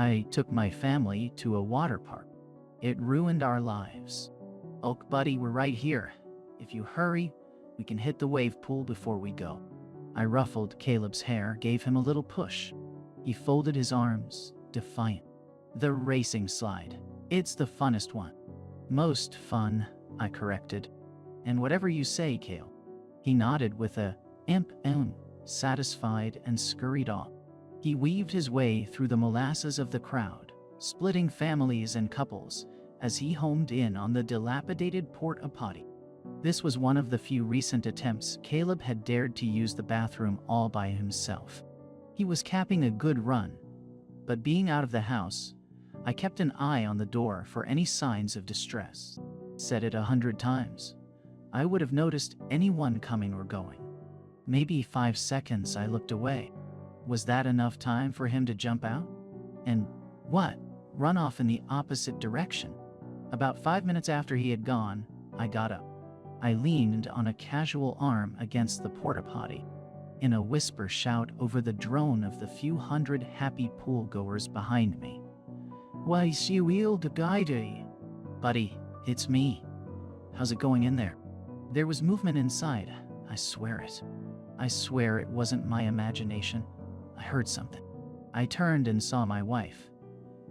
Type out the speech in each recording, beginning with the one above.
I took my family to a water park. It ruined our lives. Oak buddy, we're right here. If you hurry, we can hit the wave pool before we go. I ruffled Caleb's hair, gave him a little push. He folded his arms, defiant. The racing slide. It's the funnest one. Most fun, I corrected. And whatever you say, Cale. He nodded with a satisfied and scurried off. He weaved his way through the molasses of the crowd, splitting families and couples, as he homed in on the dilapidated porta-potty. This was one of the few recent attempts Caleb had dared to use the bathroom all by himself. He was capping a good run, but being out of the house, I kept an eye on the door for any signs of distress. Said it 100 times. I would have noticed anyone coming or going. Maybe 5 seconds I looked away. Was that enough time for him to jump out? And what? Run off in the opposite direction. About 5 minutes after he had gone, I got up. I leaned on a casual arm against the porta-potty. In a whisper shout over the drone of the few hundred happy pool-goers behind me. Why, she wheeled a guide. Buddy, it's me. How's it going in there? There was movement inside, I swear it. I swear it wasn't my imagination. I heard something. I turned and saw my wife.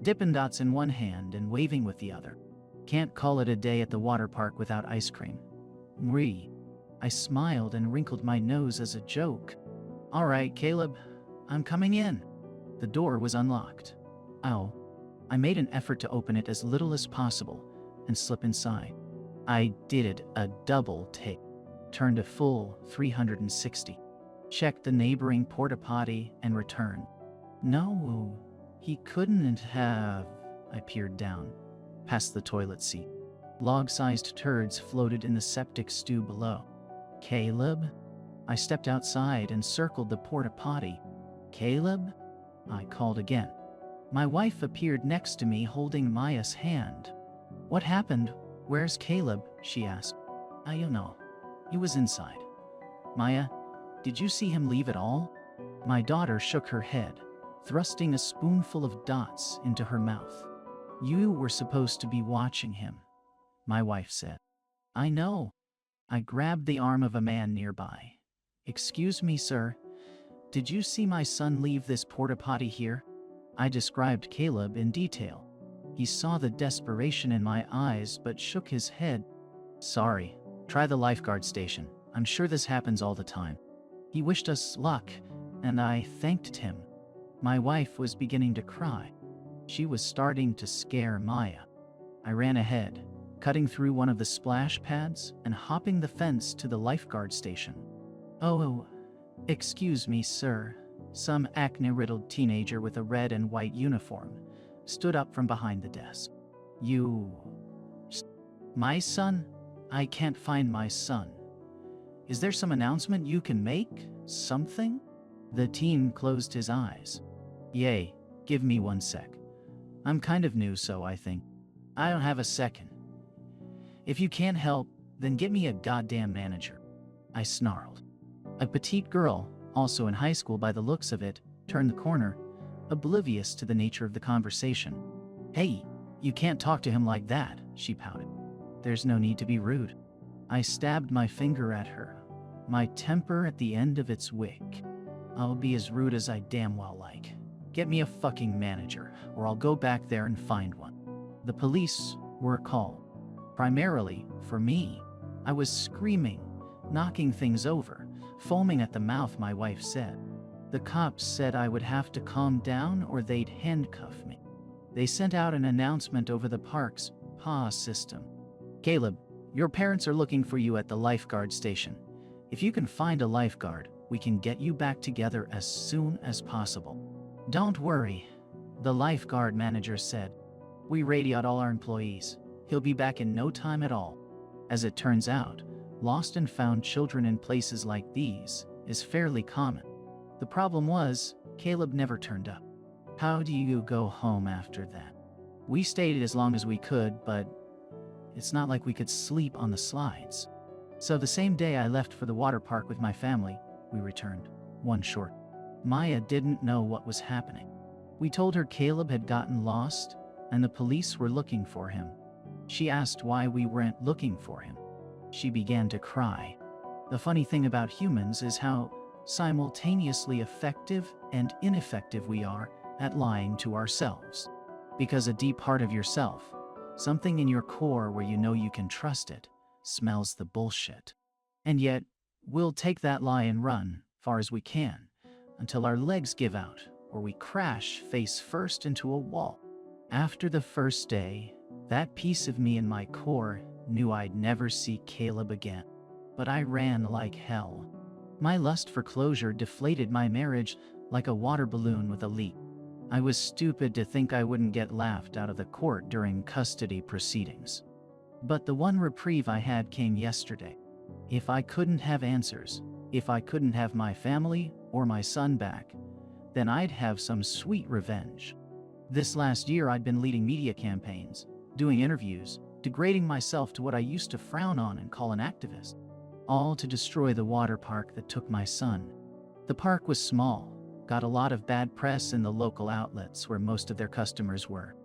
Dippin' Dots in one hand and waving with the other. Can't call it a day at the water park without ice cream. Mree. I smiled and wrinkled my nose as a joke. All right, Caleb, I'm coming in. The door was unlocked. Oh. I made an effort to open it as little as possible and slip inside. I did it a double take. Turned a full 360. Checked the neighboring porta-potty and returned. No, he couldn't have. I peered down, past the toilet seat. Log-sized turds floated in the septic stew below. Caleb? I stepped outside and circled the porta-potty. Caleb? I called again. My wife appeared next to me holding Maya's hand. What happened? Where's Caleb? She asked. I don't know. He was inside. Maya, did you see him leave at all? My daughter shook her head, thrusting a spoonful of dots into her mouth. You were supposed to be watching him, my wife said. I know. I grabbed the arm of a man nearby. Excuse me, sir. Did you see my son leave this porta-potty here? I described Caleb in detail. He saw the desperation in my eyes but shook his head. Sorry, try the lifeguard station. I'm sure this happens all the time. He wished us luck, and I thanked him. My wife was beginning to cry. She was starting to scare Maya. I ran ahead, cutting through one of the splash pads and hopping the fence to the lifeguard station. Oh, excuse me, sir. Some acne-riddled teenager with a red and white uniform stood up from behind the desk. You... My son? I can't find my son. Is there some announcement you can make? Something? The teen closed his eyes. Yay, give me 1 sec. I'm kind of new, so I think. I don't have a second. If you can't help, then get me a goddamn manager. I snarled. A petite girl, also in high school by the looks of it, turned the corner, oblivious to the nature of the conversation. Hey, you can't talk to him like that, she pouted. There's no need to be rude. I stabbed my finger at her, my temper at the end of its wick. I'll be as rude as I damn well like. Get me a fucking manager, or I'll go back there and find one. The police were called. Primarily for me. I was screaming, knocking things over, foaming at the mouth, my wife said. The cops said I would have to calm down or they'd handcuff me. They sent out an announcement over the park's PA system. Caleb, your parents are looking for you at the lifeguard station. If you can find a lifeguard, we can get you back together as soon as possible. Don't worry, the lifeguard manager said. We radioed all our employees. He'll be back in no time at all. As it turns out, lost and found children in places like these is fairly common. The problem was, Caleb never turned up. How do you go home after that? We stayed as long as we could, but it's not like we could sleep on the slides. So the same day I left for the water park with my family, we returned, one short. Maya didn't know what was happening. We told her Caleb had gotten lost and the police were looking for him. She asked why we weren't looking for him. She began to cry. The funny thing about humans is how simultaneously effective and ineffective we are at lying to ourselves. Because a deep part of yourself, something in your core where you know you can trust it, smells the bullshit. And yet, we'll take that lie and run, far as we can, until our legs give out, or we crash face first into a wall. After the first day, that piece of me in my core knew I'd never see Caleb again. But I ran like hell. My lust for closure deflated my marriage like a water balloon with a leak. I was stupid to think I wouldn't get laughed out of the court during custody proceedings. But the one reprieve I had came yesterday. If I couldn't have answers, if I couldn't have my family or my son back, then I'd have some sweet revenge. This last year I'd been leading media campaigns, doing interviews, degrading myself to what I used to frown on and call an activist, all to destroy the water park that took my son. The park was small, got a lot of bad press in the local outlets where most of their customers were.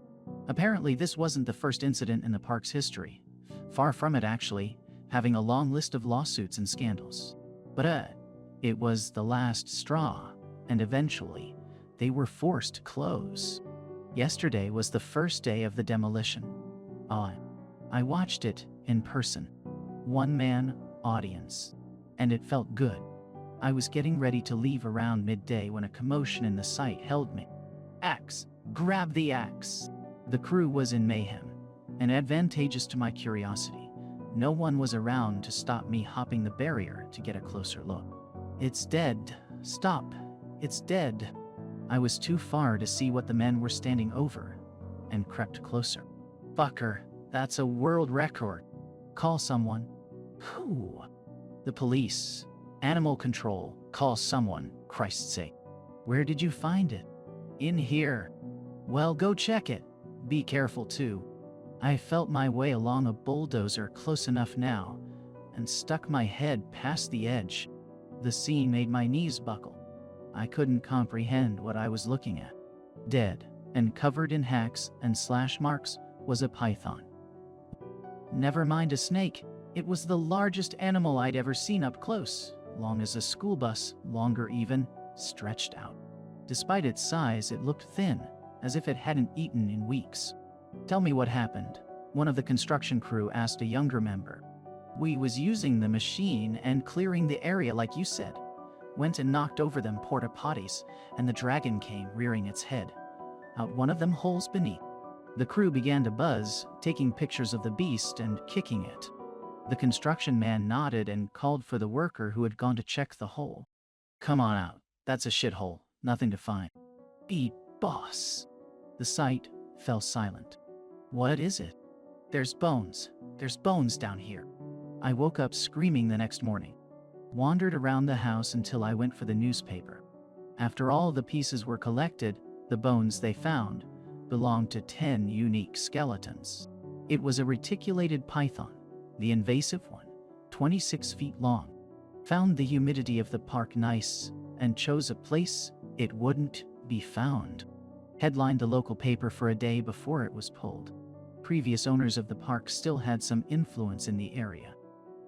Apparently this wasn't the first incident in the park's history. Far from it actually, having a long list of lawsuits and scandals. But it was the last straw, and eventually, they were forced to close. Yesterday was the first day of the demolition. I watched it in person. One-man audience. And it felt good. I was getting ready to leave around midday when a commotion in the site held me. Axe! Grab the axe! The crew was in mayhem, and advantageous to my curiosity. No one was around to stop me hopping the barrier to get a closer look. It's dead. Stop. It's dead. I was too far to see what the men were standing over, and crept closer. Fucker, that's a world record. Call someone. Who? The police. Animal control. Call someone, Christ's sake. Where did you find it? In here. Well, go check it. Be careful too. I felt my way along a bulldozer close enough now, and stuck my head past the edge. The scene made my knees buckle. I couldn't comprehend what I was looking at. Dead, and covered in hacks and slash marks, was a python. Never mind a snake, it was the largest animal I'd ever seen up close, long as a school bus, longer even, stretched out. Despite its size, it looked thin, as if it hadn't eaten in weeks. Tell me what happened, one of the construction crew asked a younger member. We was using the machine and clearing the area like you said. Went and knocked over them porta potties, and the dragon came rearing its head out one of them holes beneath. The crew began to buzz, taking pictures of the beast and kicking it. The construction man nodded and called for the worker who had gone to check the hole. Come on out, that's a shithole, nothing to find. Beat boss. The site fell silent. What is it? There's bones down here. I woke up screaming the next morning. Wandered around the house until I went for the newspaper. After all the pieces were collected, the bones they found belonged to 10 unique skeletons. It was a reticulated python, the invasive one, 26 feet long. Found the humidity of the park nice and chose a place it wouldn't be found. Headlined the local paper for a day before it was pulled. Previous owners of the park still had some influence in the area.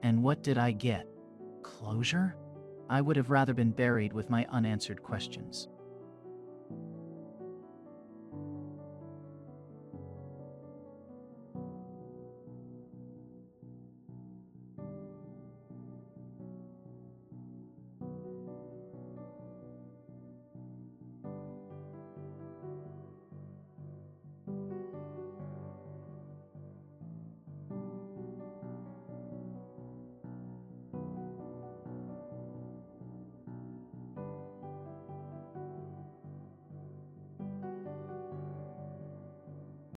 And what did I get? Closure? I would have rather been buried with my unanswered questions.